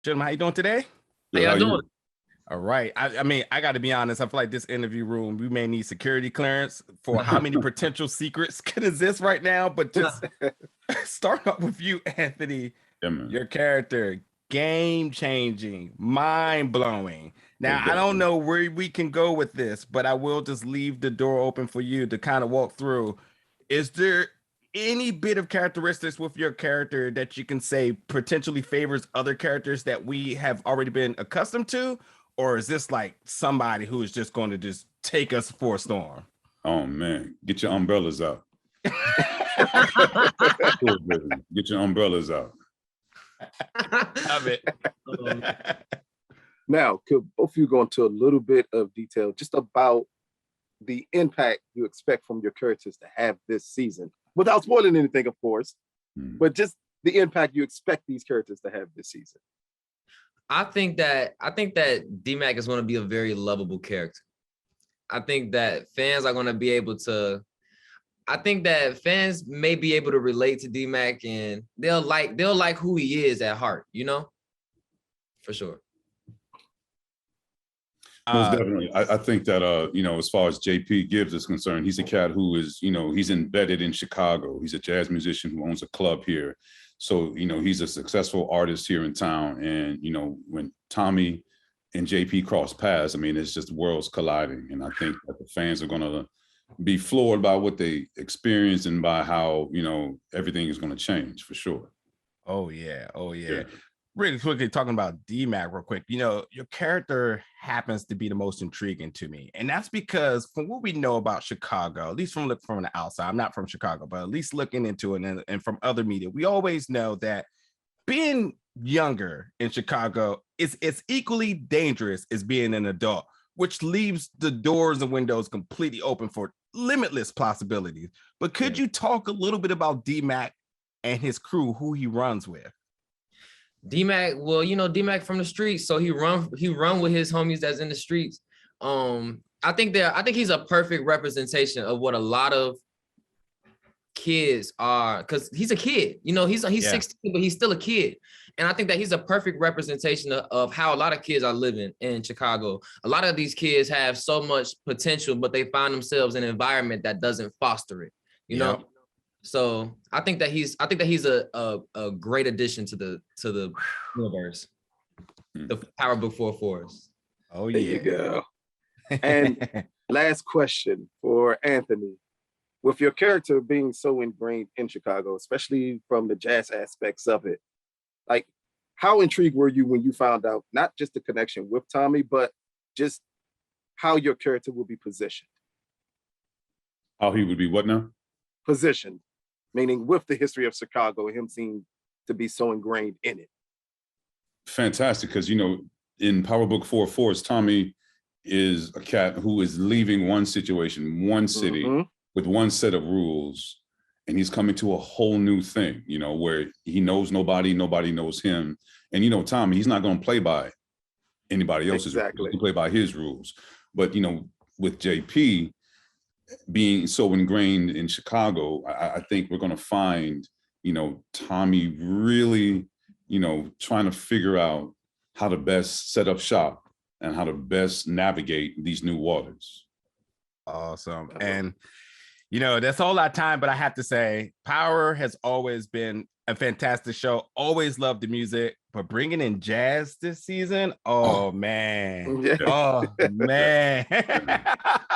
Gentlemen, how you doing today? How y'all doing? All right. I mean, I got to be honest. I feel like this interview room, we may need security clearance for how many potential secrets could exist right now. But just start up with you, Anthony. Yeah, man. Your character, game-changing, mind-blowing. Now, I don't know where we can go with this, but I will just leave the door open for you to kind of walk through. Is there any bit of characteristics with your character that you can say potentially favors other characters that we have already been accustomed to? Or is this like somebody who is just going to just take us for a storm? Oh, man. Get your umbrellas out. Get your umbrellas out. Love it. Now, could both of you go into a little bit of detail just about the impact you expect from your characters to have this season? Without spoiling anything, of course, but just the impact you expect these characters to have this season. I think that D-Mac is going to be a very lovable character. I think that fans are going to be able to. I think that fans may be able to relate to D-Mac, and they'll like who he is at heart. You know, for sure. Most definitely. I think that, as far as JP Gibbs is concerned, he's a cat who is, he's embedded in Chicago. He's a jazz musician who owns a club here. So, he's a successful artist here in town. And, when Tommy and JP cross paths, I mean, it's just worlds colliding. And I think that the fans are going to be floored by what they experience and by how, everything is going to change for sure. Oh, yeah. Really quickly talking about D-Mac real quick, your character happens to be the most intriguing to me. And that's because from what we know about Chicago, at least from the outside, I'm not from Chicago, but at least looking into it and from other media, we always know that being younger in Chicago is equally dangerous as being an adult, which leaves the doors and windows completely open for limitless possibilities. But could you talk a little bit about D-Mac and his crew, who he runs with? D-Mac, well, D-Mac from the streets, so he run with his homies that's in the streets. I think he's a perfect representation of what a lot of kids are, because he's a kid. He's 16, but he's still a kid. And I think that he's a perfect representation of how a lot of kids are living in Chicago. A lot of these kids have so much potential, but they find themselves in an environment that doesn't foster it. You know. So I think that he's a great addition to the universe. The Power Book 4-4s. Oh yeah. There you go. And last question for Anthony. With your character being so ingrained in Chicago, especially from the jazz aspects of it, like how intrigued were you when you found out not just the connection with Tommy, but just how your character will be positioned? How he would be what now? Positioned. Meaning with the history of Chicago, him seeing to be so ingrained in it. Fantastic, because, in Power Book 4-4s, Tommy is a cat who is leaving one situation, one city, with one set of rules, and he's coming to a whole new thing, where he knows nobody knows him. And, Tommy, he's not going to play by anybody else's rules. He can play by his rules. But, with JP, being so ingrained in Chicago, I think we're going to find, Tommy really, trying to figure out how to best set up shop and how to best navigate these new waters. Awesome. And, that's all our time, but I have to say, Power has always been a fantastic show. Always loved the music, but bringing in jazz this season, man.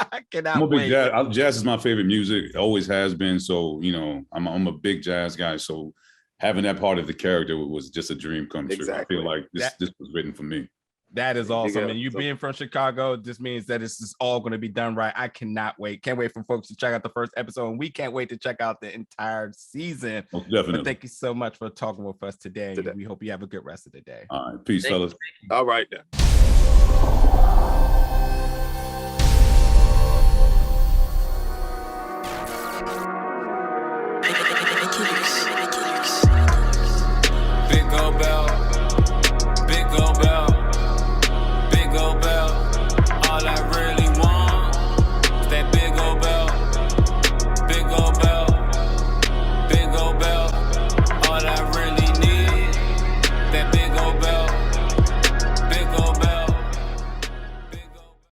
I cannot I'm a big wait. Jazz is my favorite music. It always has been. So, I'm a big jazz guy. So having that part of the character was just a dream come true. Exactly. I feel like this was written for me. That is awesome. And you being from Chicago just means that it's just all going to be done right. I cannot wait. Can't wait for folks to check out the first episode. And we can't wait to check out the entire season. Most definitely. But thank you so much for talking with us today. We hope you have a good rest of the day. All right. Peace, fellas. All right, then. Big old bell.